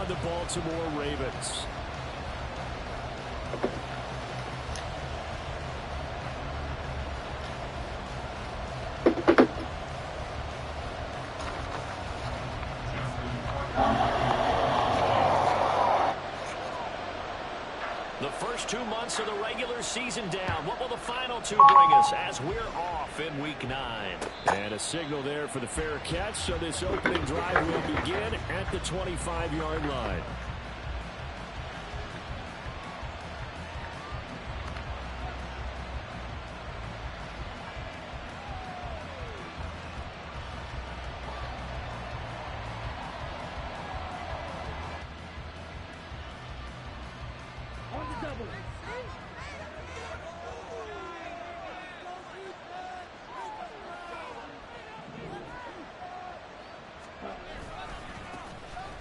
the Baltimore Ravens. The first 2 months of the regular season down. What will the final two bring us as we're off in Week 9? And a signal there for the fair catch, so this opening drive will begin at the 25-yard line.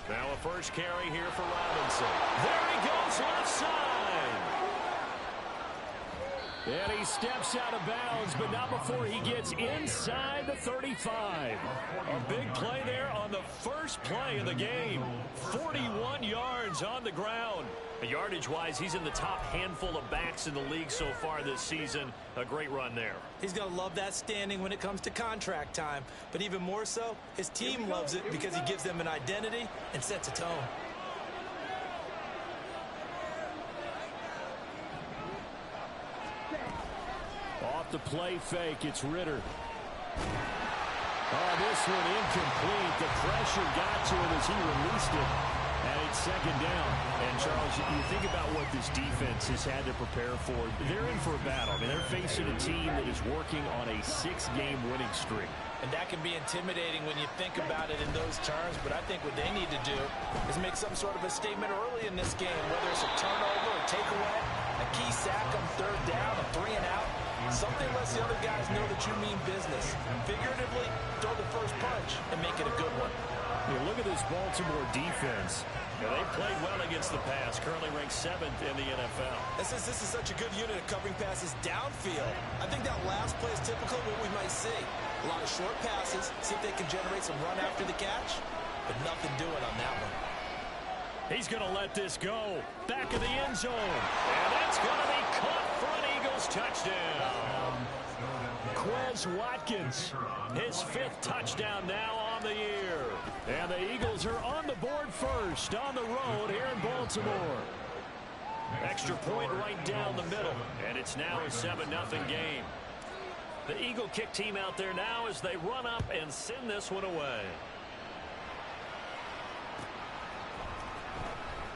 Now a first carry here for Robinson. There he goes, left side. And he steps out of bounds, but not before he gets inside the 35. A big play there on the first play of the game. 41 yards on the ground. Yardage-wise, he's in the top handful of backs in the league so far this season. A great run there. He's going to love that standing when it comes to contract time. But even more so, his team loves it because he gives them an identity and sets a tone. Off the play fake, it's Ritter. Oh, this one incomplete. The pressure got to him as he released it. And it's second down. And, Charles, you think about what this defense has had to prepare for. They're in for a battle. I mean, they're facing a team that is working on a 6-game winning streak. And that can be intimidating when you think about it in those terms. But I think what they need to do is make some sort of a statement early in this game, whether it's a turnover, a takeaway, a key sack on third down, a 3-and-out. Something lets the other guys know that you mean business. Figuratively, throw the first punch and make it a good one. Yeah, look at this Baltimore defense. Yeah, they played well against the pass, currently ranked 7th in the NFL. And since this is such a good unit of covering passes downfield, I think that last play is typical of what we might see. A lot of short passes, see if they can generate some run after the catch, but nothing doing on that one. He's going to let this go. Back of the end zone. And that's going to be caught for an Eagles touchdown. Quez Watkins, his 5th touchdown now on the year. And the Eagles are on the board first on the road here in Baltimore. Extra point right down the middle. And it's now a 7-0 game. The Eagle kick team out there now as they run up and send this one away.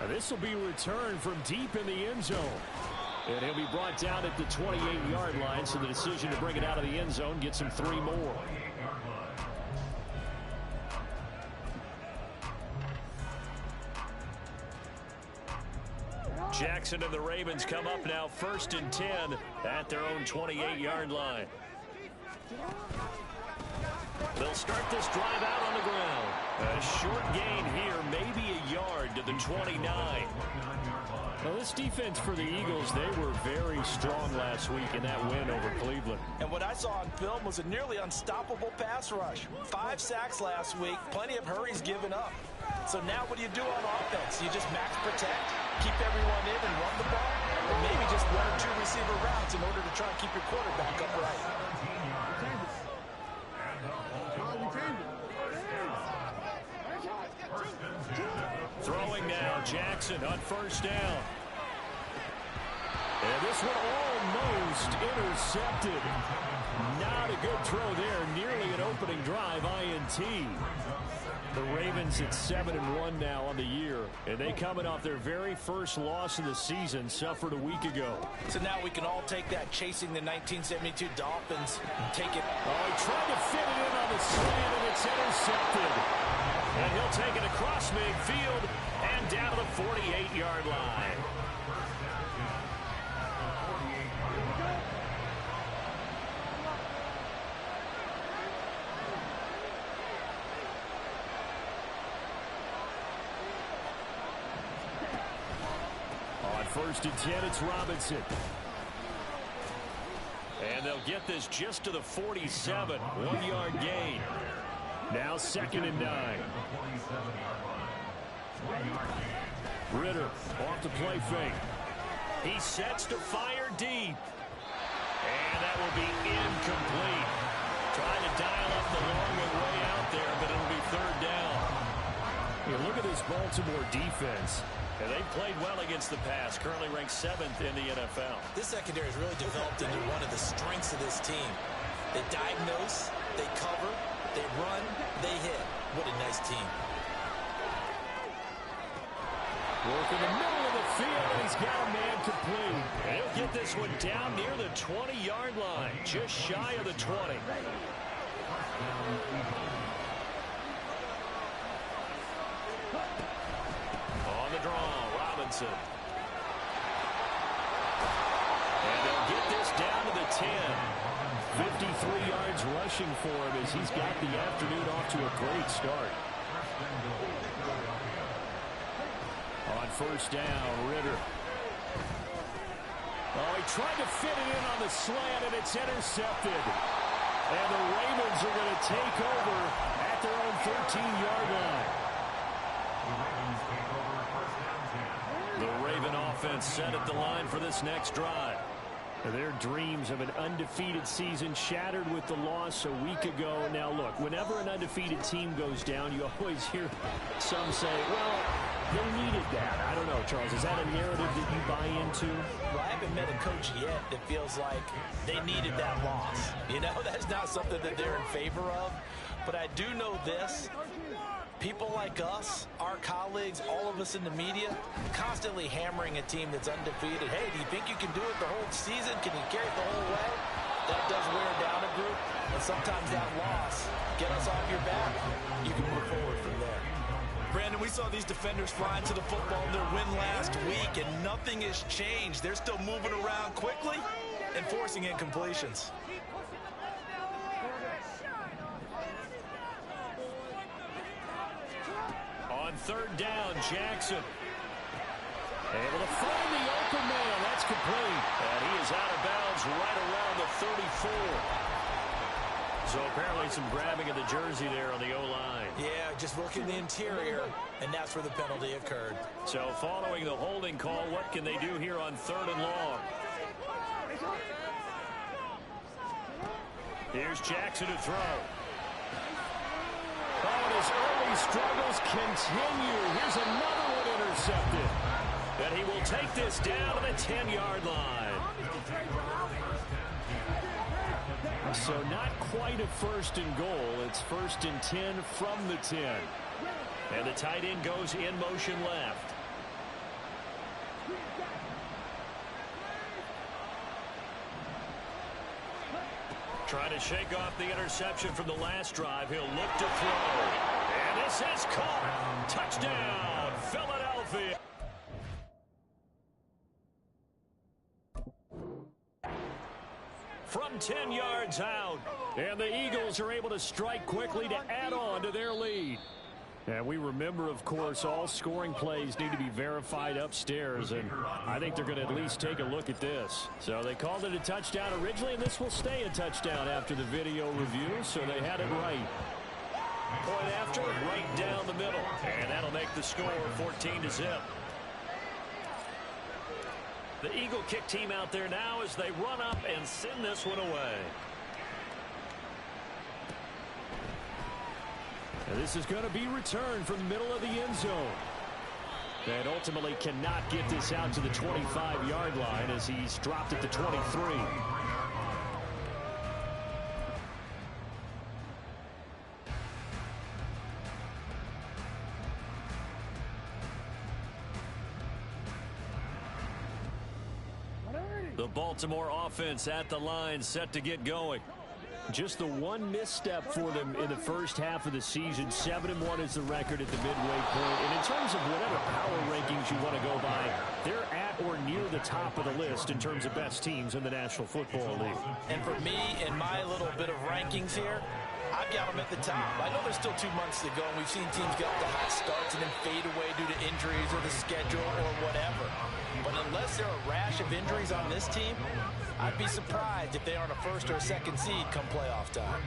This will be returned from deep in the end zone. And he'll be brought down at the 28-yard line, so the decision to bring it out of the end zone gets him 3 more. Jackson and the Ravens come up now 1st and 10 at their own 28-yard line. They'll start this drive out on the ground. A short gain here, maybe a yard to the 29. Now, this defense for the Eagles, they were very strong last week in that win over Cleveland. And what I saw on film was a nearly unstoppable pass rush. 5 sacks last week, plenty of hurries given up. So now what do you do on offense? You just max protect, keep everyone in and run the ball, or maybe just 1 or 2 receiver routes in order to try and keep your quarterback upright. Throwing now, Jackson on 1st down. And this one almost intercepted. Not a good throw there. Nearly an opening drive INT. The Ravens at 7-1 now on the year. And they coming off their very first loss of the season, suffered a week ago. So now we can all take that chasing the 1972 Dolphins and take it. Oh, he tried to fit it in on the slant, and it's intercepted. And he'll take it across midfield and down to the 48-yard line. On 1st and 10, it's Robinson. And they'll get this just to the 47. 1-yard gain. Now 2nd and 9. Ritter off the play fake. He sets to fire deep. And that will be incomplete. Trying to dial up the long way out there, but it'll be third down. You look at this Baltimore defense. And they played well against the pass, currently ranked 7th in the NFL. This secondary has really developed into one of the strengths of this team. They diagnose, they cover, they run, they hit. What a nice team. Work in the middle of the field, and he's got a man complete. And he'll get this one down near the 20-yard line, just shy of the 20. On the draw, Robinson. And they'll get this down to the 10. 53 yards rushing for him as he's got the afternoon off to a great start. On first down, Ritter. Oh, he tried to fit it in on the slant, and it's intercepted. And the Ravens are going to take over at their own 13-yard line. The Raven offense set at the line for this next drive. Their dreams of an undefeated season shattered with the loss a week ago. Now, look, whenever an undefeated team goes down, you always hear some say, well, they needed that. I don't know, Charles. Is that a narrative that you buy into? Well, I haven't met a coach yet that feels like they needed that loss. You know, that's not something that they're in favor of. But I do know this. People like us, our colleagues, all of us in the media, constantly hammering a team that's undefeated. Hey, do you think you can do it the whole season? Can you carry it the whole way? That does wear down a group. And sometimes that loss, get us off your back, you can move forward from there. Brandon, we saw these defenders flying to the football in their win last week, and nothing has changed. They're still moving around quickly and forcing incompletions. On third down, Jackson. Able to find the open man. That's complete. And he is out of bounds right around the 34. So apparently some grabbing of the jersey there on the O-line. Yeah, just working the interior, and that's where the penalty occurred. So following the holding call, what can they do here on third and long? Here's Jackson to throw. Oh, and his early struggles continue. Here's another one intercepted. And he will take this down to the 10-yard line. So not quite a first and goal. It's first and 10 from the 10. And the tight end goes in motion left. Trying to shake off the interception from the last drive. He'll look to throw. And this is caught. Touchdown, Philadelphia. From 10 yards out. And the Eagles are able to strike quickly to add on to their lead. And we remember, of course, all scoring plays need to be verified upstairs, and I think they're going to at least take a look at this. So they called it a touchdown originally, and this will stay a touchdown after the video review, so they had it right. Point after, right down the middle, and that'll make the score 14-0. The Eagle kick team out there now as they run up and send this one away. This is going to be returned from the middle of the end zone. And ultimately cannot get this out to the 25-yard line as he's dropped at the 23. The Baltimore offense at the line, set to get going. Just the one misstep for them in the first half of the season. 7-1 is the record at the midway point. And in terms of whatever power rankings you want to go by, they're at or near the top of the list in terms of best teams in the National Football League. And for me, in my little bit of rankings here, I've got them at the top. I know there's still 2 months to go, and we've seen teams get off to hot starts and then fade away due to injuries or the schedule or whatever. But unless there are a rash of injuries on this team, I'd be surprised if they aren't a first or a second seed come playoff time.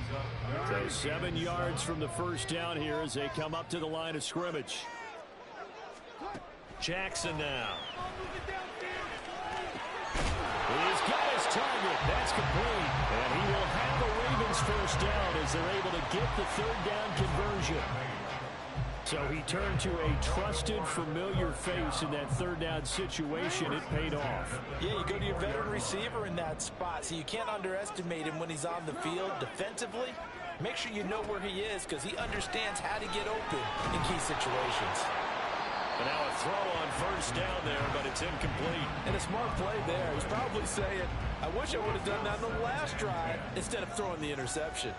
So 7 yards from the first down here as they come up to the line of scrimmage. Jackson now. He's got his target. That's complete. And he will have the Ravens first down as they're able to get the third down conversion. So he turned to a trusted, familiar face in that third down situation. It paid off. Yeah, you go to your veteran receiver in that spot, so you can't underestimate him when he's on the field defensively. Make sure you know where he is because he understands how to get open in key situations. And now a throw on first down there, but it's incomplete. And a smart play there. He's probably saying, I wish I would have done that on the last drive instead of throwing the interception.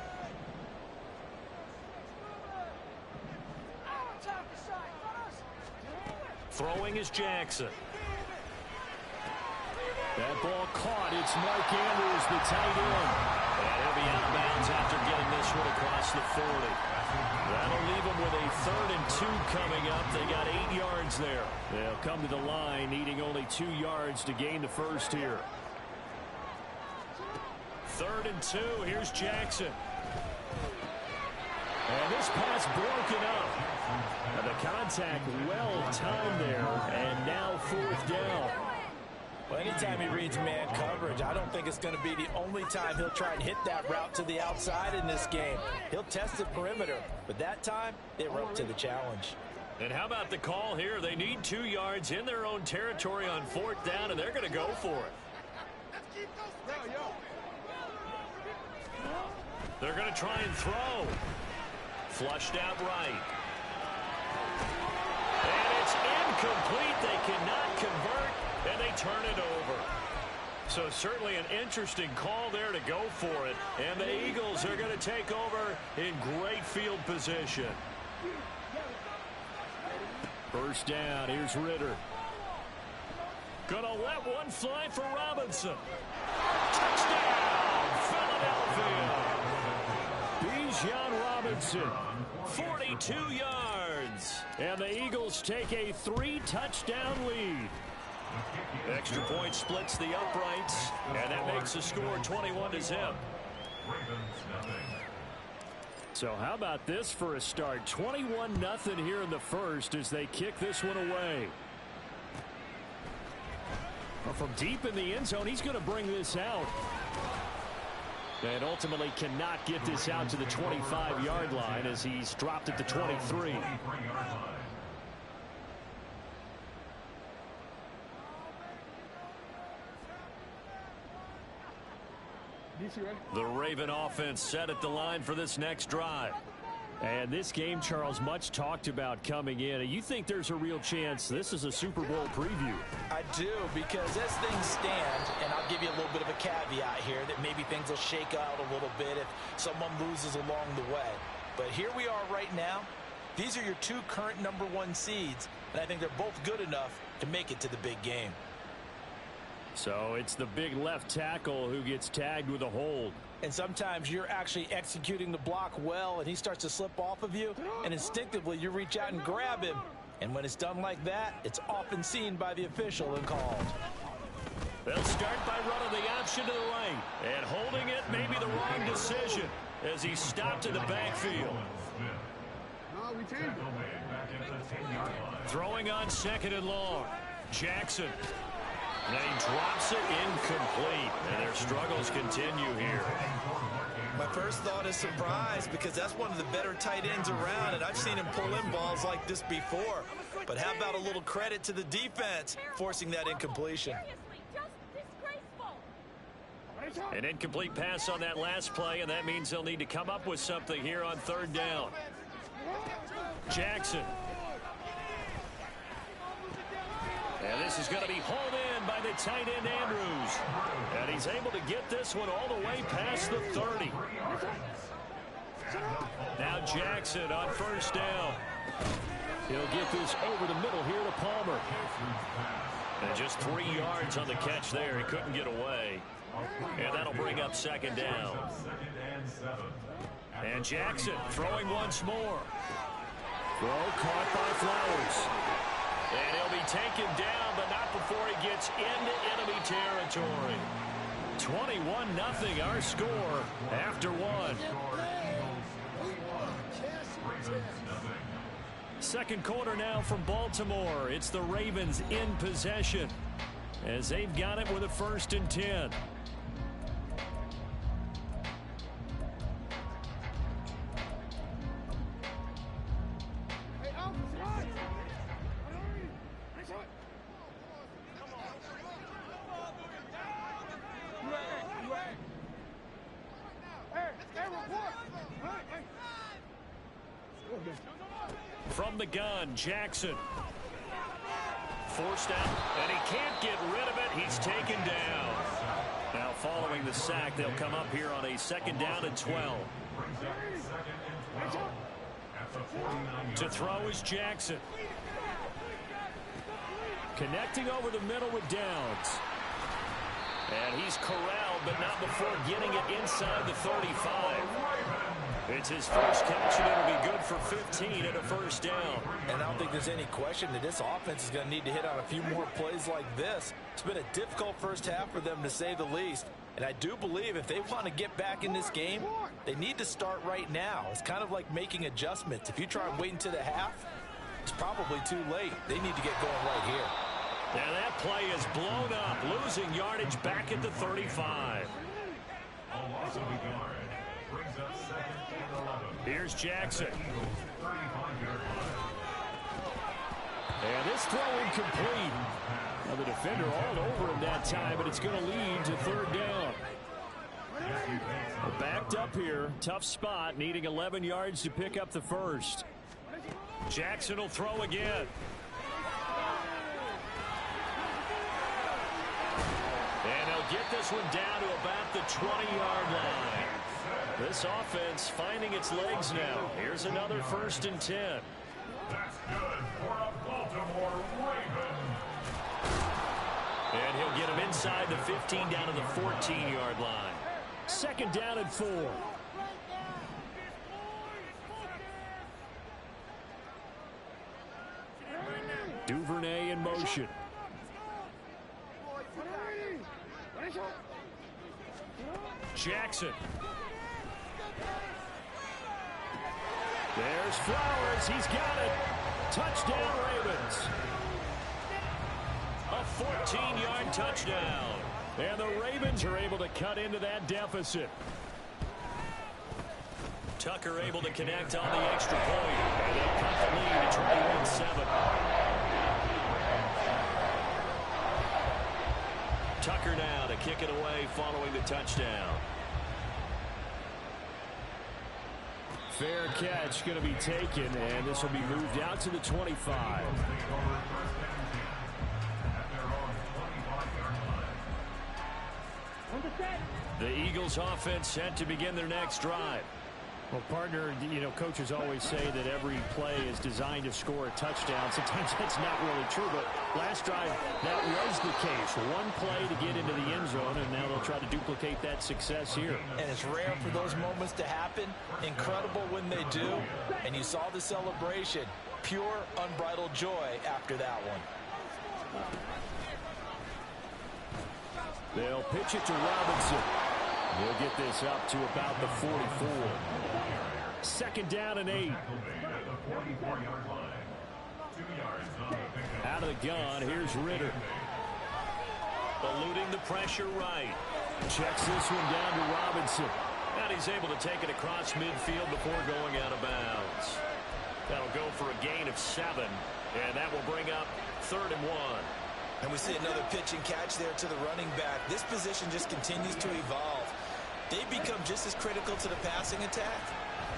Throwing is Jackson. That ball caught. It's Mark Andrews, the tight end. And he'll be out of bounds after getting this one across the 40. That'll leave them with a 3rd and 2 coming up. They got 8 yards there. They'll come to the line needing only 2 yards to gain the first here. 3rd and 2. Here's Jackson. And this pass broken up. And the contact well timed there. And now 4th down. Well, anytime he reads man coverage, I don't think it's going to be the only time he'll try and hit that route to the outside in this game. He'll test the perimeter, but that time, they were up to the challenge. And how about the call here? They need 2 yards in their own territory on 4th down, and they're going to go for it. They're going to try and throw. Flushed out right. And it's incomplete. They cannot convert. And they turn it over. So certainly an interesting call there to go for it. And the Eagles are going to take over in great field position. First down. Here's Ritter. Gonna let one fly for Robinson. Touchdown, Philadelphia. Bijan Robinson, 42 yards. And the Eagles take a 3-touchdown lead. Extra point splits the uprights, and that makes the score 21-0. So how about this for a start? 21-0 here in the first as they kick this one away. Well, from deep in the end zone, he's going to bring this out. And ultimately cannot get this out to the 25-yard line as he's dropped at the 23. The Raven offense set at the line for this next drive. And this game, Charles, much talked about coming in. You think there's a real chance this is a Super Bowl preview? I do, because as things stand, and I'll give you a little bit of a caveat here, that maybe things will shake out a little bit if someone loses along the way. But here we are right now. These are your 2 current #1 seeds, and I think they're both good enough to make it to the big game. So it's the big left tackle who gets tagged with a hold. And sometimes you're actually executing the block well, and he starts to slip off of you, and instinctively you reach out and grab him. And when it's done like that, it's often seen by the official and called. They'll start by running the option to the right. And holding it may be the wrong decision as he's stopped in the backfield. Throwing on 2nd and long. Jackson. And he drops it incomplete. And their struggles continue here. My first thought is surprise, because that's one of the better tight ends around, and I've seen him pull in balls like this before. But how about a little credit to the defense forcing that incompletion? An incomplete pass on that last play, and that means they'll need to come up with something here on 3rd down. Jackson. And this is going to be hauled in by the tight end Andrews. And he's able to get this one all the way past the 30. Now Jackson on 1st down. He'll get this over the middle here to Palmer. And just 3 yards on the catch there. He couldn't get away. And that'll bring up 2nd down. And Jackson throwing once more. Throw caught by Flowers. And he'll be taken down, but not before he gets into enemy territory. 21-0 our score after 1. Second quarter now from Baltimore. It's the Ravens in possession as they've got it with a 1st and 10. From the gun, Jackson. Forced out, and he can't get rid of it. He's taken down. Now following the sack, they'll come up here on a 2nd down and 12. To throw is Jackson. Connecting over the middle with Downs. And he's corralled, but not before getting it inside the 35. It's his first catch, and it'll be good for 15 and a 1st down. And I don't think there's any question that this offense is going to need to hit on a few more plays like this. It's been a difficult first half for them, to say the least. And I do believe if they want to get back in this game, they need to start right now. It's kind of like making adjustments. If you try and wait until the half, it's probably too late. They need to get going right here. And that play is blown up, losing yardage back at the 35. Here's Jackson. And this throw incomplete. Now the defender all over him that time, but it's going to lead to 3rd down. We're backed up here. Tough spot, needing 11 yards to pick up the 1st. Jackson will throw again. And he'll get this one down to about the 20-yard line. This offense finding its legs now. Here's another 1st and 10. That's good for a Baltimore Raven. And he'll get him inside the 15 down to the 14-yard line. 2nd down and 4. Duvernay in motion. Jackson. There's Flowers. He's got it. Touchdown, Ravens. A 14-yard touchdown. And the Ravens are able to cut into that deficit. Tucker able to connect on the extra point. And they'll cut the lead to 21-7. Tucker now to kick it away following the touchdown. Fair catch going to be taken, and this will be moved out to the 25. The Eagles offense set to begin their next drive. Well, partner, you know, coaches always say that every play is designed to score a touchdown. Sometimes that's not really true, but last drive, that was the case. One play to get into the end zone, and now they'll try to duplicate that success here. And it's rare for those moments to happen. Incredible when they do. And you saw the celebration. Pure, unbridled joy after that one. They'll pitch it to Robinson. He'll get this up to about the 44. 2nd down and 8. Out of the gun, here's Ritter. Eluding the pressure right. Checks this one down to Robinson. And he's able to take it across midfield before going out of bounds. That'll go for a gain of 7. And that will bring up 3rd and 1. And we see another pitch and catch there to the running back. This position just continues to evolve. They become just as critical to the passing attack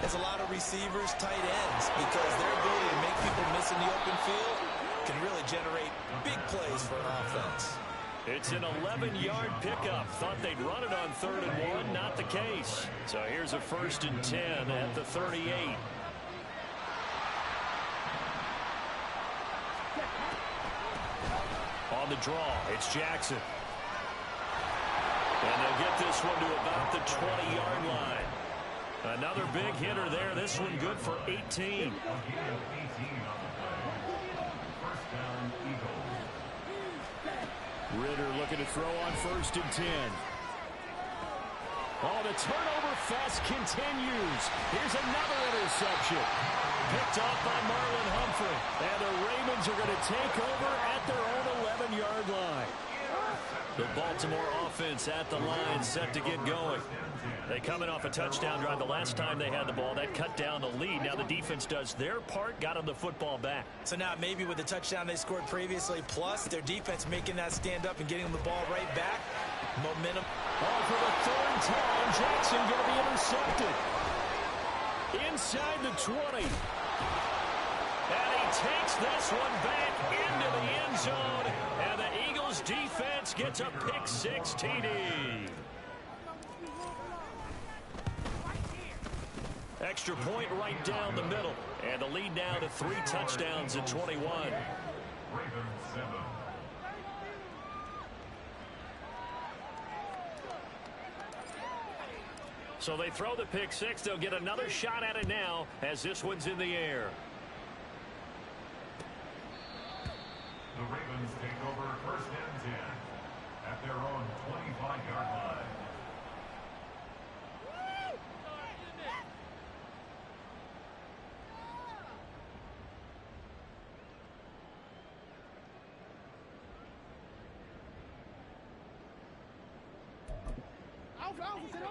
as a lot of receivers, tight ends, because their ability to make people miss in the open field can really generate big plays for an offense. It's an 11-yard pickup. Thought they'd run it on 3rd and 1. Not the case. So here's a 1st and 10 at the 38. On the draw, it's Jackson. And they'll get this one to about the 20-yard line. Another big hitter there. This one good for 18. Ritter looking to throw on 1st and 10. Oh, the turnover fest continues. Here's another interception. Picked off by Marlon Humphrey. And the Ravens are going to take over at their own 11-yard line. The Baltimore offense at the line, set to get going. They come in off a touchdown drive the last time they had the ball. That cut down the lead. Now the defense does their part, got them the football back. So now maybe with the touchdown they scored previously, plus their defense making that stand up and getting them the ball right back. Momentum. Oh, for the third time, Jackson going to be intercepted. Inside the 20. And he takes this one back into the end zone. And the Eagles defense gets a pick-6 TD. Extra point right down the middle. And the lead now to 3 touchdowns at 21. Ravens 7. So they throw the pick-6. They'll get another shot at it now as this one's in the air. The Ravens take over first and 10 at their own 25-yard line.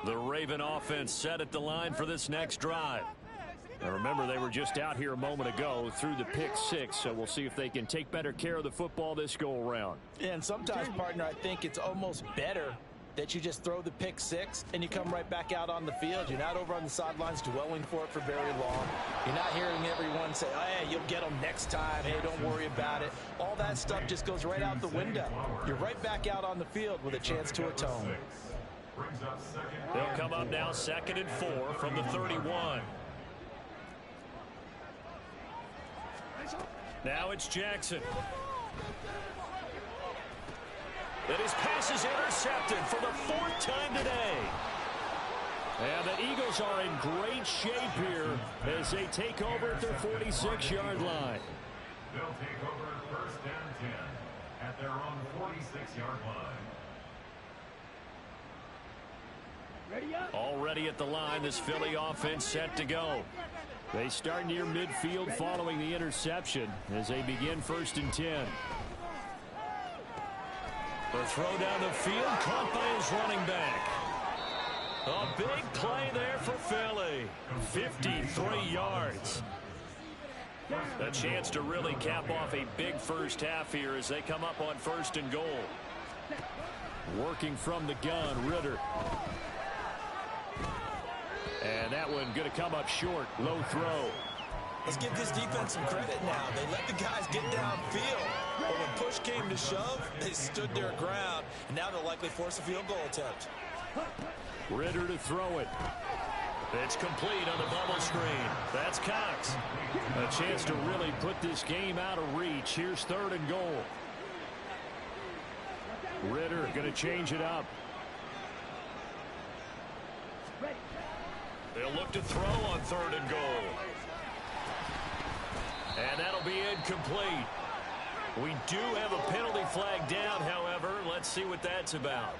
The Raven offense set at the line for this next drive. Now remember, they were just out here a moment ago through the pick-6, so we'll see if they can take better care of the football this go-around. Yeah, and sometimes, partner, I think it's almost better that you just throw the pick-6 and you come right back out on the field. You're not over on the sidelines dwelling for it for very long. You're not hearing everyone say, oh, hey, you'll get them next time. Hey, don't worry about it. All that stuff just goes right out the window. You're right back out on the field with a chance to atone. They'll come up now 2nd and 4 from the 31. Now it's Jackson. And his pass is intercepted for the 4th time today. And the Eagles are in great shape here as they take over at their 46-yard line. They'll take over first and 10 at their own 46-yard line. Already at the line, this Philly offense set to go. They start near midfield following the interception as they begin 1st and 10. The throw down the field, caught by his running back. A big play there for Philly. 53 yards. A chance to really cap off a big first half here as they come up on 1st and goal. Working from the gun, Ritter. And that one going to come up short. Low throw. Let's give this defense some credit now. They let the guys get downfield. But when push came to shove, they stood their ground. And now they'll likely force a field goal attempt. Ritter to throw it. It's complete on the bubble screen. That's Cox. A chance to really put this game out of reach. Here's 3rd and goal. Ritter going to change it up. They'll look to throw on 3rd and goal. And that'll be incomplete. We do have a penalty flag down, however. Let's see what that's about.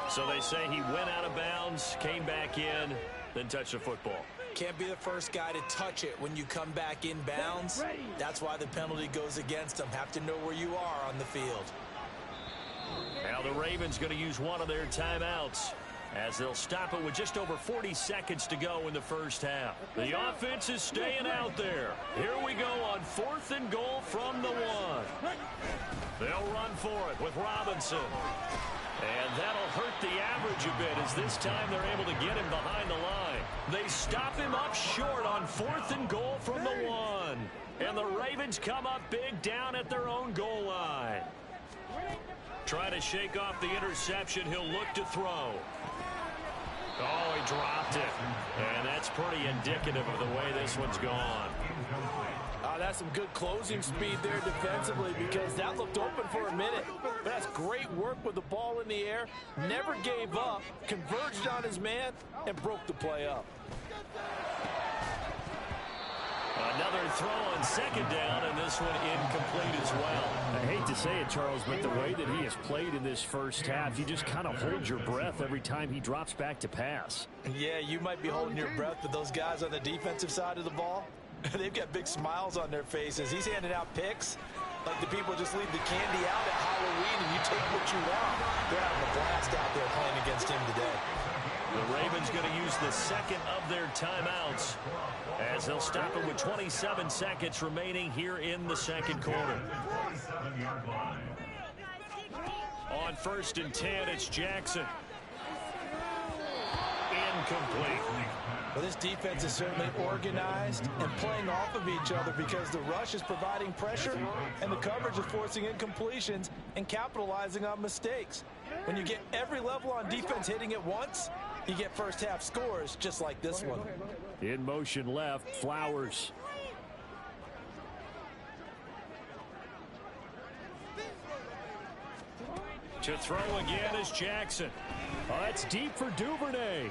So they say he went out of bounds, came back in, then touched the football. Can't be the first guy to touch it when you come back in bounds. That's why the penalty goes against them. Have to know where you are on the field. Now the Ravens going to use one of their timeouts as they'll stop it with just over 40 seconds to go in the first half. The offense is staying out there. Here we go on 4th and goal from the 1. They'll run for it with Robinson. And that'll hurt the average a bit as this time they're able to get him behind the line. They stop him up short on 4th and goal from the 1. And the Ravens come up big down at their own goal line. Trying to shake off the interception. He'll look to throw. Oh, he dropped it. And that's pretty indicative of the way this one's gone. That's some good closing speed there defensively because that looked open for a minute. But that's great work with the ball in the air. Never gave up, converged on his man, and broke the play up. Another throw on 2nd down, and this one incomplete as well. I hate to say it, Charles, but the way that he has played in this first half, you just kind of hold your breath every time he drops back to pass. Yeah, you might be holding your breath, but those guys on the defensive side of the ball, they've got big smiles on their faces. He's handing out picks like the people just leave the candy out at Halloween and you take what you want. They're having a blast out there playing against him today. The Ravens going to use the second of their timeouts as they'll stop it with 27 seconds remaining here in the second quarter. On 1st and 10, it's Jackson. Incomplete. Well, this defense is certainly organized and playing off of each other because the rush is providing pressure and the coverage is forcing incompletions and capitalizing on mistakes. When you get every level on defense hitting at once, you get first half scores just like this one. In motion left, Flowers. To throw again is Jackson. Oh, that's deep for Duvernay.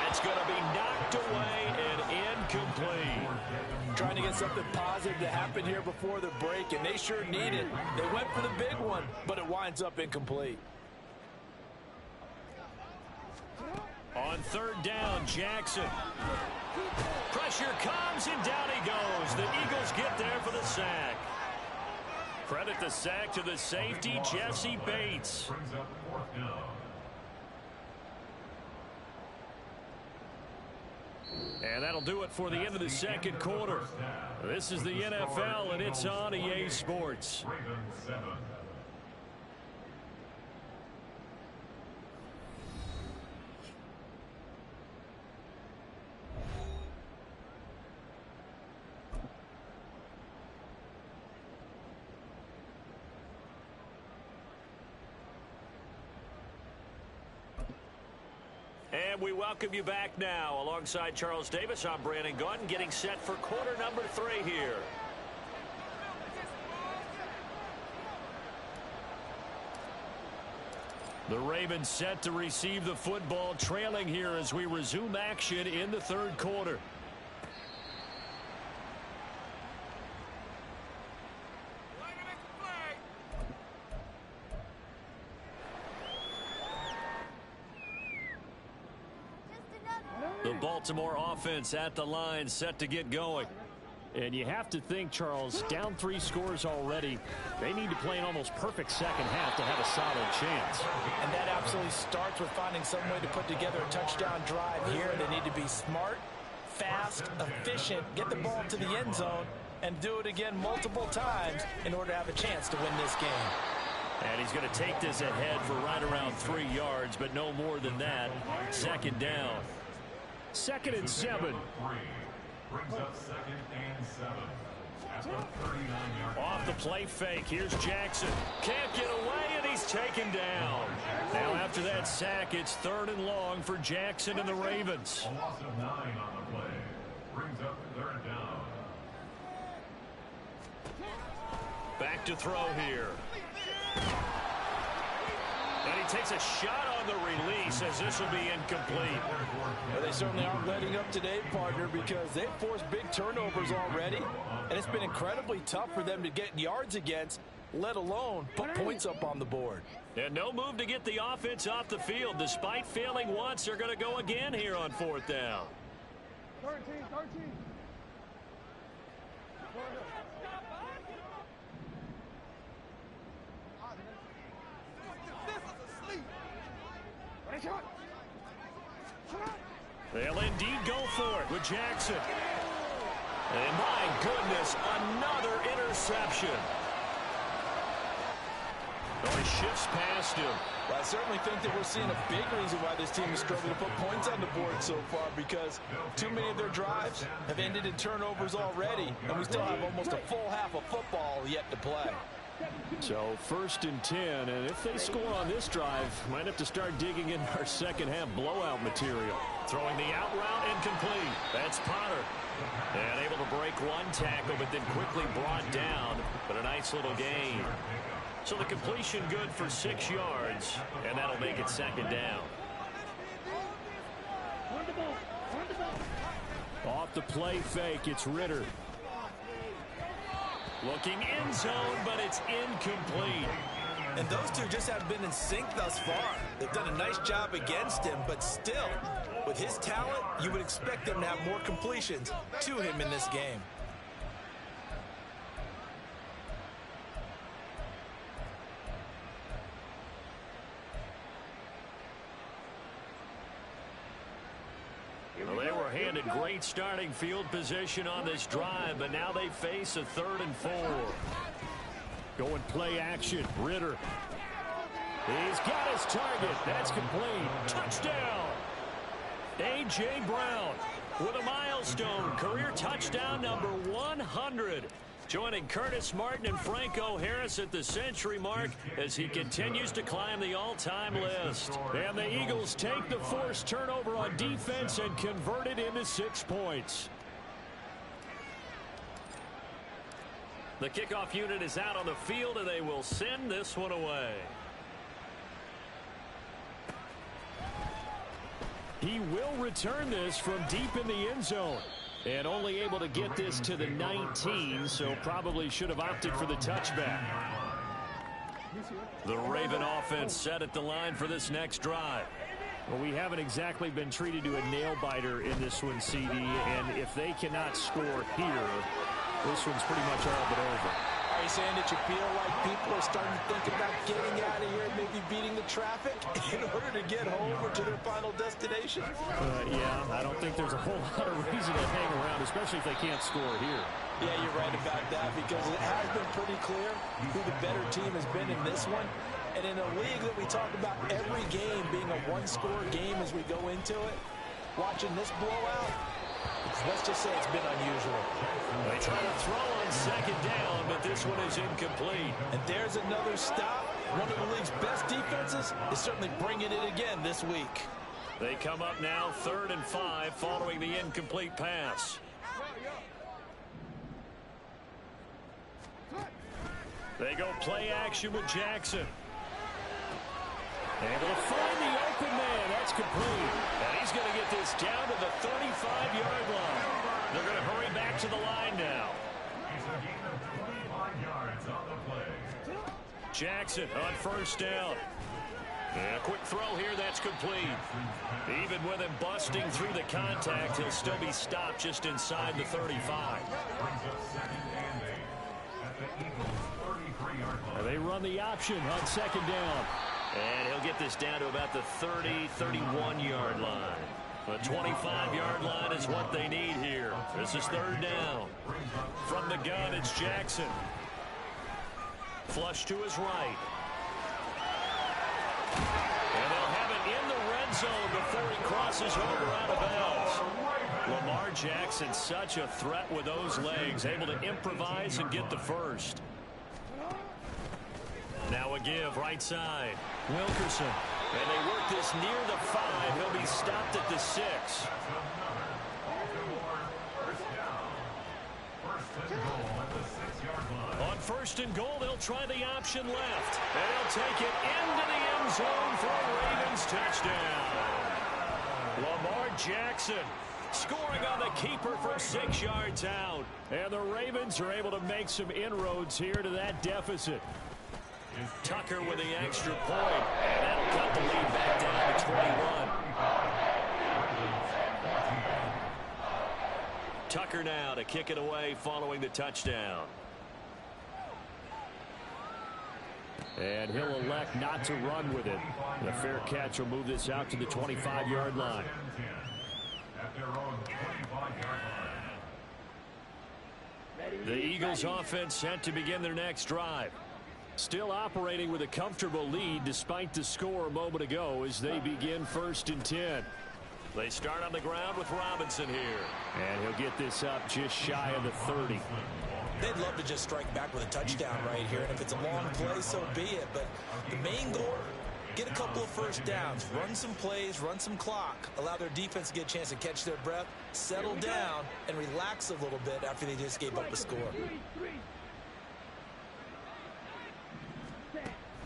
That's going to be knocked away and incomplete. Trying to get something positive to happen here before the break, and they sure need it. They went for the big one, but it winds up incomplete. On 3rd down, Jackson. Pressure comes, and down he goes. The Eagles get there for the sack. Credit the sack to the safety, Jesse Bates. And that'll do it for the end of the second quarter. This is the NFL, and it's on EA Sports. And we welcome you back now. Alongside Charles Davis, I'm Brandon Gunn, getting set for quarter number 3 here. The Ravens set to receive the football, trailing here as we resume action in the 3rd quarter. The Baltimore offense at the line, set to get going. And you have to think, Charles, down 3 scores already. They need to play an almost perfect second half to have a solid chance. And that absolutely starts with finding some way to put together a touchdown drive here. They need to be smart, fast, efficient, get the ball to the end zone, and do it again multiple times in order to have a chance to win this game. And he's going to take this ahead for right around 3 yards, but no more than that. 2nd down. 2nd and 7. Brings up 2nd and 7. At the 39-yard Off the play fake, here's Jackson. Can't get away, and he's taken down. Now after that sack, it's 3rd and long for Jackson and the Ravens. A loss of 9 on the play. Brings up 3rd down. Back to throw here. And he takes a shot on the release as this will be incomplete. Well, they certainly aren't letting up today, partner, because they've forced big turnovers already, and it's been incredibly tough for them to get yards against, let alone put points up on the board. And no move to get the offense off the field. Despite failing once, they're going to go again here on 4th down. 13. They'll indeed go for it with Jackson. And my goodness, another interception. Oh, he shifts past him. Well, I certainly think that we're seeing a big reason why this team is struggling to put points on the board so far, because too many of their drives have ended in turnovers already, and we still have almost a full half of football yet to play. So 1st and 10, and if they score on this drive, might have to start digging in our second half blowout material. Throwing the out route, incomplete. That's Potter. And able to break one tackle, but then quickly brought down. But a nice little gain. So the completion good for 6 yards, and that'll make it 2nd down. Off the play fake, it's Ritter. Looking in zone, but it's incomplete. And those two just have been in sync thus far. They've done a nice job against him, but still, with his talent, you would expect them to have more completions to him in this game. Well, they were handed great starting field position on this drive, but now they face a 3rd and 4. Going play action. Ritter. He's got his target. That's complete. Touchdown. A.J. Brown with a milestone. Career touchdown number 100. Joining Curtis Martin and Franco Harris at the century mark as he continues to climb the all-time list. And the Eagles take the forced turnover on defense and convert it into 6 points. The kickoff unit is out on the field, and they will send this one away. He will return this from deep in the end zone. And only able to get this to the 19, so probably should have opted for the touchback. The Raven offense set at the line for this next drive. Well, we haven't exactly been treated to a nail-biter in this one, CD, and if they cannot score here, this one's pretty much all but over. Are you saying that you feel like people are starting to think about getting out of here and maybe beating the traffic in order to get home or to their final destination? Yeah, I don't think there's a whole lot of reason to hang around, especially if they can't score here. Yeah, you're right about that because it has been pretty clear who the better team has been in this one. And in a league that we talk about every game being a one-score game as we go into it, watching this blowout, let's just say it's been unusual. They try to throw on 2nd down, but this one is incomplete. And there's another stop. One of the league's best defenses is certainly bringing it again this week. They come up now 3rd and 5 following the incomplete pass. They go play action with Jackson. Able to find the open man. That's complete. And he's going to get this down to the 35-yard line. They're going to hurry back to the line now. Jackson on 1st down. And a quick throw here. That's complete. Even with him busting through the contact, he'll still be stopped just inside the 35. And they run the option on 2nd down. And he'll get this down to about the 30, 31-yard line. The 25-yard line is what they need here. This is 3rd down. From the gun, it's Jackson. Flush to his right. And they'll have it in the red zone before he crosses over out of bounds. Lamar Jackson, such a threat with those legs, able to improvise and get the first. Now a give right side. Wilkerson. And they work this near the 5. He'll be stopped at the 6. On 1st and goal, they'll try the option left. And they'll take it into the end zone for a Ravens touchdown. Lamar Jackson scoring on the keeper from 6 yards out. And the Ravens are able to make some inroads here to that deficit. Tucker with the extra point, and that'll cut the lead back down to 21. Tucker now to kick it away following the touchdown. And he'll elect not to run with it. The fair catch will move this out to the 25-yard line. The Eagles offense set to begin their next drive. Still operating with a comfortable lead despite the score a moment ago as they begin 1st and 10. They start on the ground with Robinson here. And he'll get this up just shy of the 30. They'd love to just strike back with a touchdown right here. And if it's a long play, so be it. But the main goal, get a couple of first downs, run some plays, run some clock, allow their defense to get a chance to catch their breath, settle down, and relax a little bit after they just gave up a score.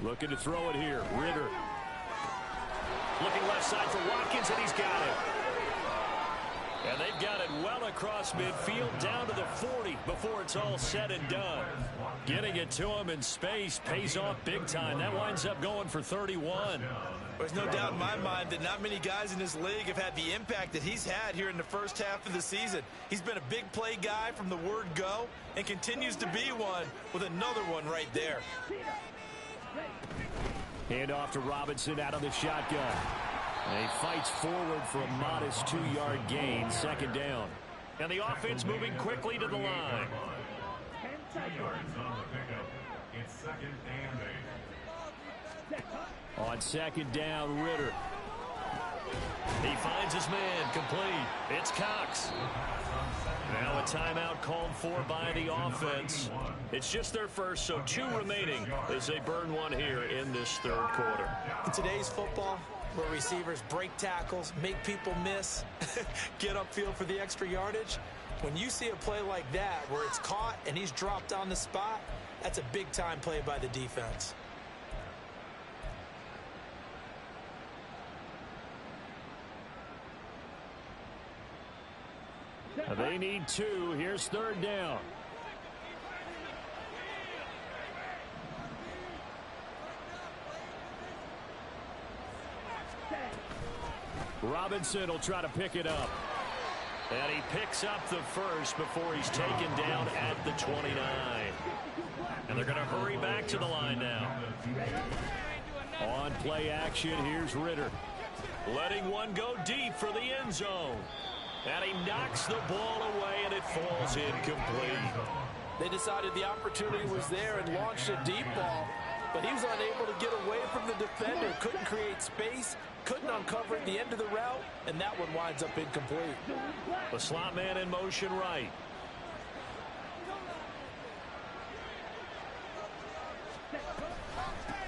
Looking to throw it here. Ritter. Looking left side for Watkins, and he's got it. And they've got it well across midfield down to the 40 before it's all said and done. Getting it to him in space pays off big time. That winds up going for 31. There's no doubt in my mind that not many guys in this league have had the impact that he's had here in the first half of the season. He's been a big play guy from the word go and continues to be one with another one right there. Hand off to Robinson out of the shotgun. And he fights forward for a modest 2-yard gain, second down. And the offense moving quickly to the line. 2 yards on the pickup. It's second and 8. On second down, Ritter. He finds his man, complete. It's Cox. Now a timeout called for by the offense. It's just their first, so 2 remaining as they burn one here in this third quarter. In today's football, where receivers break tackles, make people miss, get upfield for the extra yardage, when you see a play like that where it's caught and he's dropped on the spot, that's a big-time play by the defense. They need 2. Here's third down. Robinson will try to pick it up. And he picks up the first before he's taken down at the 29. And they're going to hurry back to the line now. On play action, here's Ritter. Letting one go deep for the end zone. And he knocks the ball away, and it falls incomplete. They decided the opportunity was there and launched a deep ball, but he was unable to get away from the defender, couldn't create space, couldn't uncover the end of the route, and that one winds up incomplete. The slot man in motion right.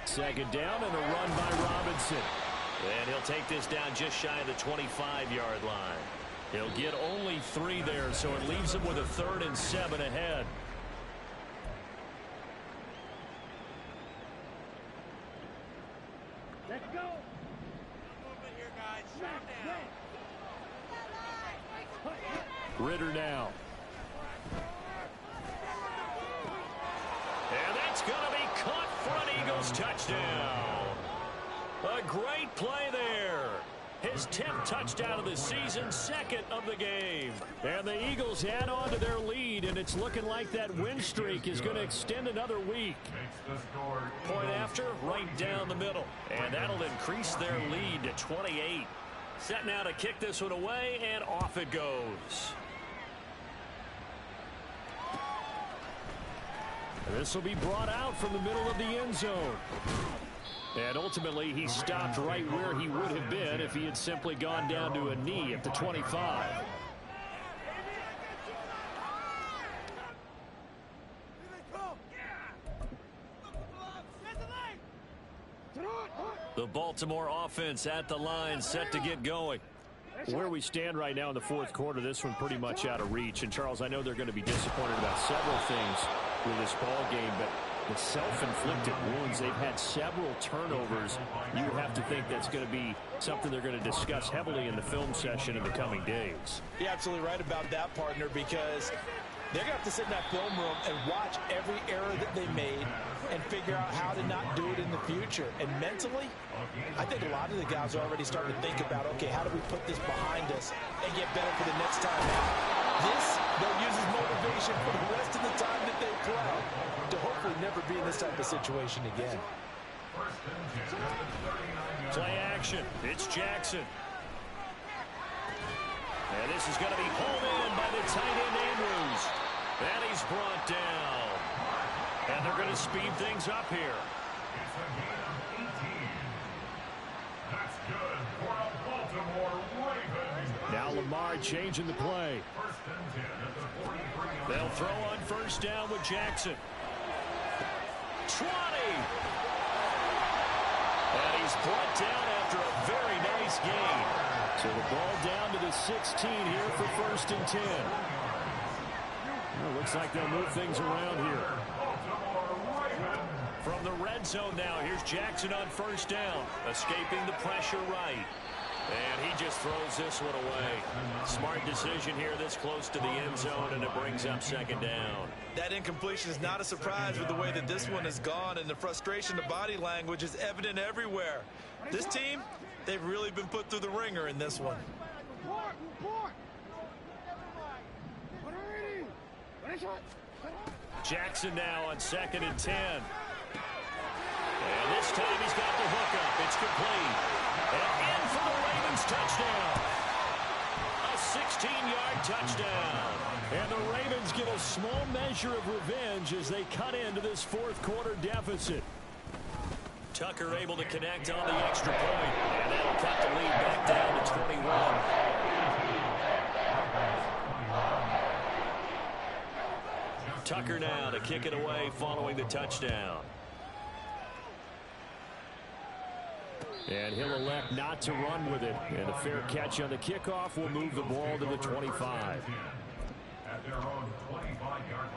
Second down and a run by Robinson. And he'll take this down just shy of the 25-yard line. He'll get only 3 there, so it leaves him with a 3rd and 7 ahead. Let's go. Here, guys. Shut down. Ritter now. And that's going to be caught for an Eagles touchdown. A great play there. His 10th touchdown of the season, 2nd of the game. And the Eagles add on to their lead, and it's looking like that win streak is going to extend another week. Point after, right down the middle. And that'll increase their lead to 28. Set now to kick this one away, and off it goes. This will be brought out from the middle of the end zone. And ultimately, he stopped right where he would have been if he had simply gone down to a knee at the 25. The Baltimore offense at the line, set to get going. Where we stand right now in the fourth quarter, this one pretty much out of reach. And, Charles, I know they're going to be disappointed about several things with this ball game, but the self-inflicted wounds, they've had several turnovers. You would have to think that's going to be something they're going to discuss heavily in the film session in the coming days. You're absolutely right about that, partner, because they're going to have to sit in that film room and watch every error that they made and figure out how to not do it in the future. And mentally, I think a lot of the guys are already starting to think about, okay, how do we put this behind us and get better for the next time out? This, they'll use as motivation for the rest of the time that they play to hopefully never be in this type of situation again. Play action. It's Jackson. And this is going to be hauled in by the tight end Andrews. And he's brought down. And they're going to speed things up here. It's a gain of 18. That's good for a Baltimore Ravens. Now Lamar changing the play. First and 10 at the 43. They'll throw on first down with Jackson. 20. And he's brought down after a very nice gain. So the ball down to the 16 here for first and 10. Well, looks like they'll move things around here. From the red zone now, here's Jackson on first down. Escaping the pressure right. And he just throws this one away. Smart decision here this close to the end zone, and it brings up second down. That incompletion is not a surprise with the way that this one has gone, and the frustration, the body language is evident everywhere. This team, they've really been put through the ringer in this one. Jackson now on 2nd and 10. And this time he's got the hook up. It's complete. And in for the Ravens touchdown. A 16-yard touchdown. And the Ravens get a small measure of revenge as they cut into this fourth quarter deficit. Tucker able to connect on the extra point. And that'll cut the lead back down to 21. Tucker now to kick it away following the touchdown. And he'll elect not to run with it. And a fair catch on the kickoff will move the ball to the 25. At their own 25-yard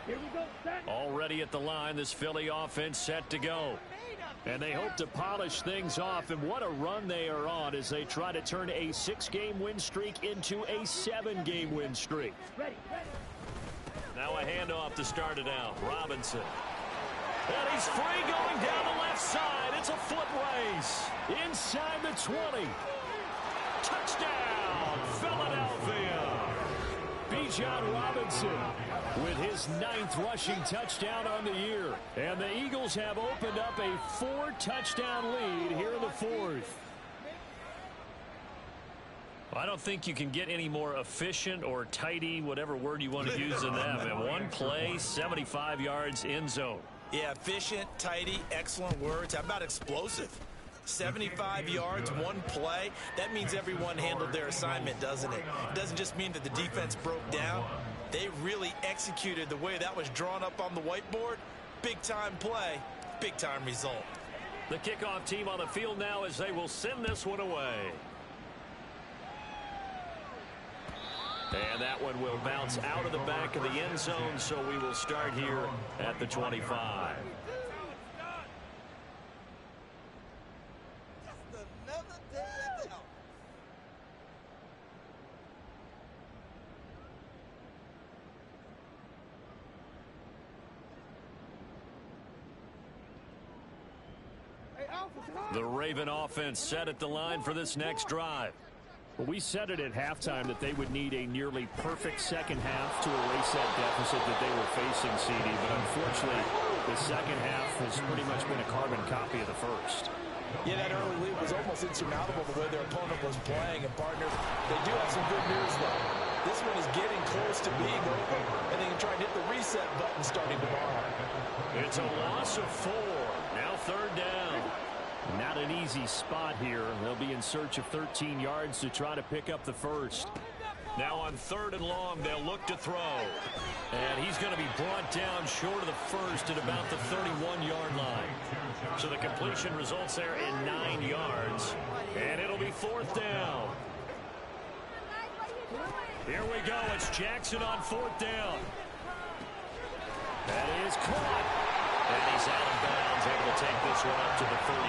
line. Already at the line, this Philly offense set to go. And they hope to polish things off, and what a run they are on as they try to turn a 6-game win streak into a 7-game win streak. Now a handoff to start it out. Robinson. And he's free going down the left side. It's a foot race. Inside the 20. Touchdown, Philadelphia. Bijan Robinson with his 9th rushing touchdown on the year. And the Eagles have opened up a 4-touchdown lead here in the 4th. I don't think you can get any more efficient or tidy, whatever word you want to use in that. And one play, 75 yards in zone. Yeah, efficient, tidy, excellent words. How about explosive? 75 yards, one play. That means everyone handled their assignment, doesn't it? It doesn't just mean that the defense broke down. They really executed the way that was drawn up on the whiteboard. Big-time play, big-time result. The kickoff team on the field now as they will send this one away. And that one will bounce out of the back of the end zone, so we will start here at the 25. The Raven offense set at the line for this next drive. Well, we said it at halftime that they would need a nearly perfect second half to erase that deficit that they were facing, CD. But unfortunately, the second half has pretty much been a carbon copy of the first. Yeah, that early lead was almost insurmountable the way their opponent was playing. And, partner, they do have some good news, though. This one is getting close to being over, and they can try and hit the reset button starting tomorrow. It's a loss of 4. Now 3rd down. Not an easy spot here. They'll be in search of 13 yards to try to pick up the first. Now on 3rd and long, they'll look to throw. And he's going to be brought down short of the first at about the 31-yard line. So the completion results there in 9 yards. And it'll be 4th down. Here we go. It's Jackson on 4th down. That is caught. And he's out of bounds, able to take this one up to the 35.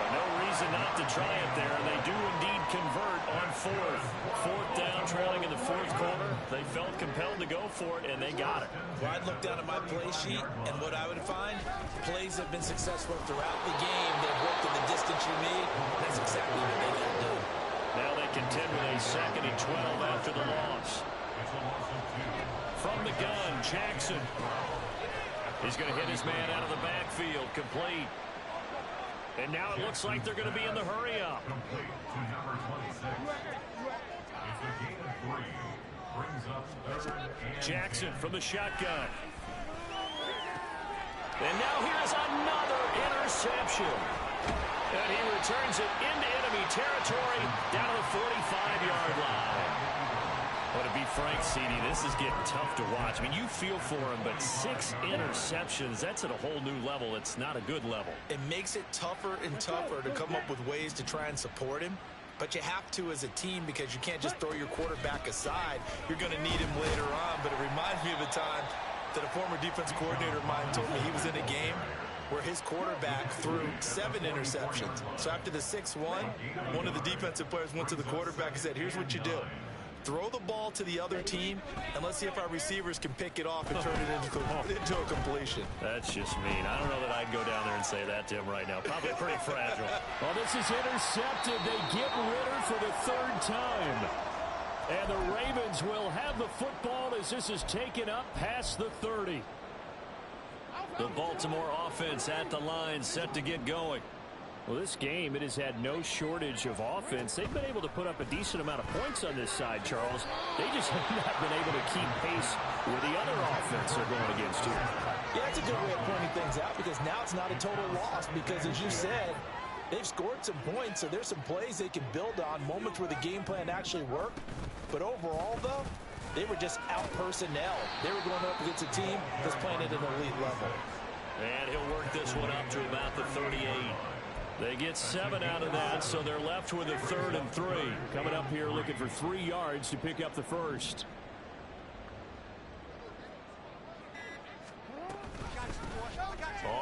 But no reason not to try it there. They do indeed convert on 4th. 4th down, trailing in the 4th quarter. They felt compelled to go for it, and they got it. Well, I'd look down at my play sheet, and what I would find, plays have been successful throughout the game. They've worked in the distance you need. That's exactly what they got to do. Now they contend with a 2nd and 12 after the loss. From the gun, Jackson. He's going to hit his man out of the backfield, complete. And now it looks like they're going to be in the hurry-up. Complete to number 26. It's a gain of 3. Brings up 3rd and Jackson from the shotgun. And now here's another interception. And he returns it into enemy territory down to the 45-yard line. But to be frank, CD, this is getting tough to watch. I mean, you feel for him, but 6 interceptions, that's at a whole new level. It's not a good level. It makes it tougher and tougher to come up with ways to try and support him. But you have to as a team because you can't just throw your quarterback aside. You're going to need him later on. But it reminds me of a time that a former defense coordinator of mine told me he was in a game where his quarterback threw 7 interceptions. So after the 6-1, one of the defensive players went to the quarterback and said, here's what you do. Throw the ball to the other team, and let's see if our receivers can pick it off and turn it into a completion. That's just mean. I don't know that I'd go down there and say that to him right now. Probably pretty fragile. Well, this is intercepted. They get Ritter for the 3rd time. And the Ravens will have the football as this is taken up past the 30. The Baltimore offense at the line, set to get going. Well, this game, it has had no shortage of offense. They've been able to put up a decent amount of points on this side, Charles. They just have not been able to keep pace with the other offense they're going against here. Yeah, that's a good way of pointing things out because now it's not a total loss because, as you said, they've scored some points, so there's some plays they can build on, moments where the game plan actually worked. But overall, though, they were just out-personnel. They were going up against a team that's playing at an elite level. And he'll work this one up to about the 38. They get 7 out of that, so they're left with a 3rd and 3. Coming up here looking for 3 yards to pick up the first.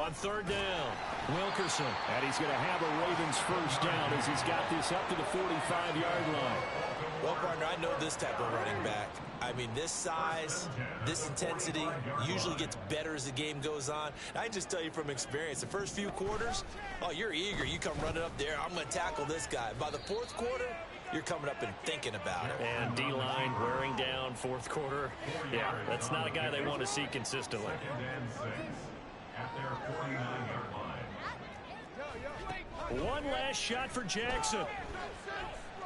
On 3rd down, Wilkerson. And he's going to have a Ravens first down as he's got this up to the 45-yard line. Well, partner, I know this type of running back. I mean, this size, this intensity usually gets better as the game goes on. And I just tell you from experience, the first few quarters, oh, you're eager. You come running up there, I'm going to tackle this guy. By the 4th quarter, you're coming up and thinking about it. And D-line wearing down 4th quarter. Yeah, that's not a guy they want to see consistently. At their 49-yard line. One last shot for Jackson.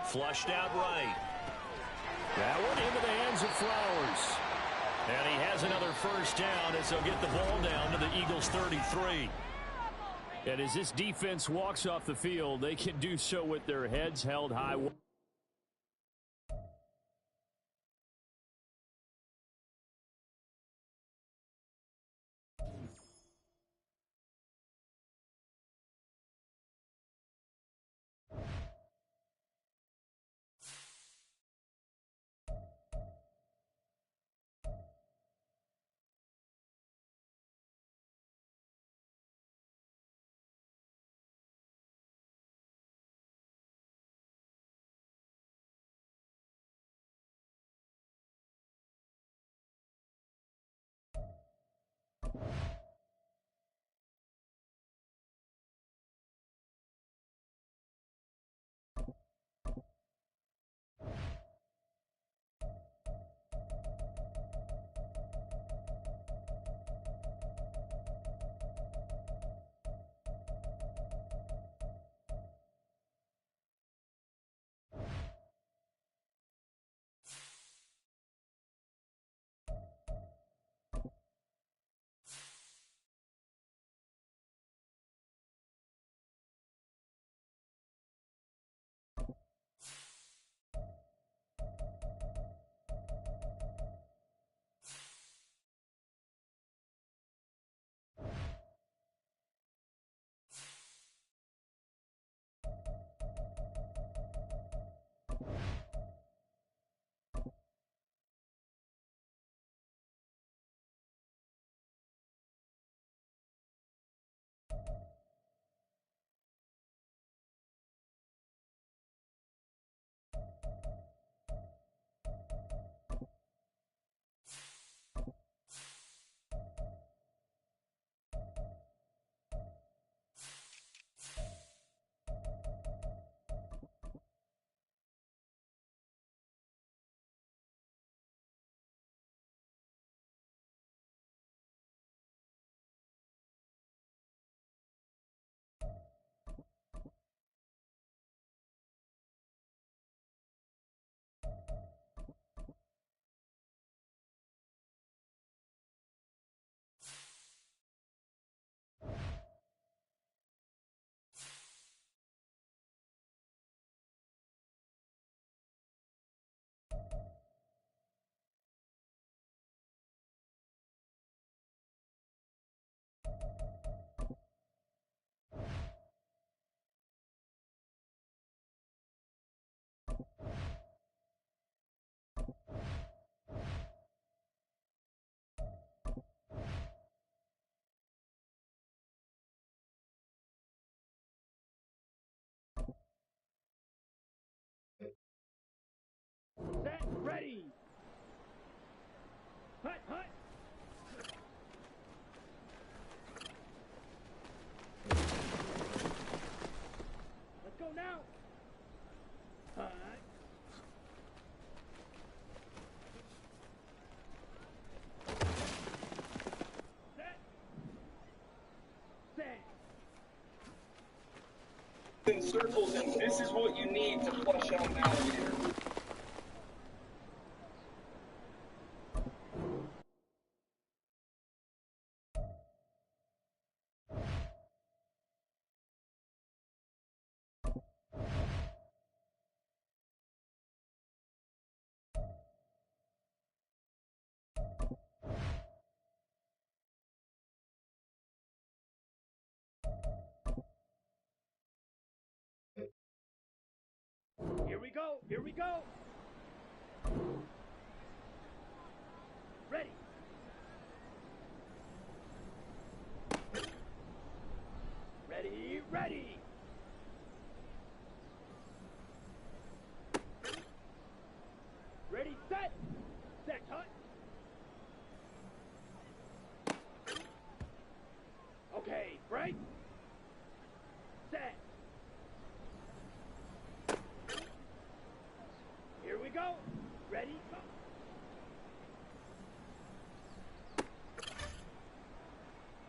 Flushed out right. That one into the hands of Flowers. And he has another first down as they'll get the ball down to the Eagles' 33. And as this defense walks off the field, they can do so with their heads held high. ready. Hut, hut. Let's go now. Hut. Set. Set. In circles, and this is what you need to flush out an alligator. Here we go. Here we go. Ready. Ready, ready. Ready, set. Set, hut. Okay, break. Set. Here we go. Ready, go.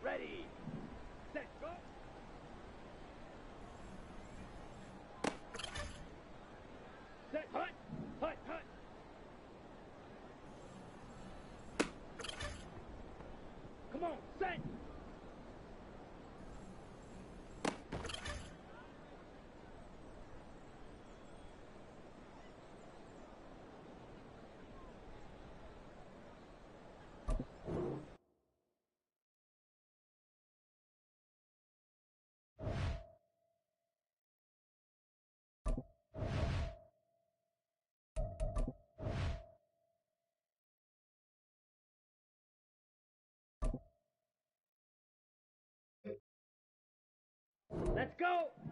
Ready. Set, go. Set, hut. Hut, hut. Come on, set. Let's go.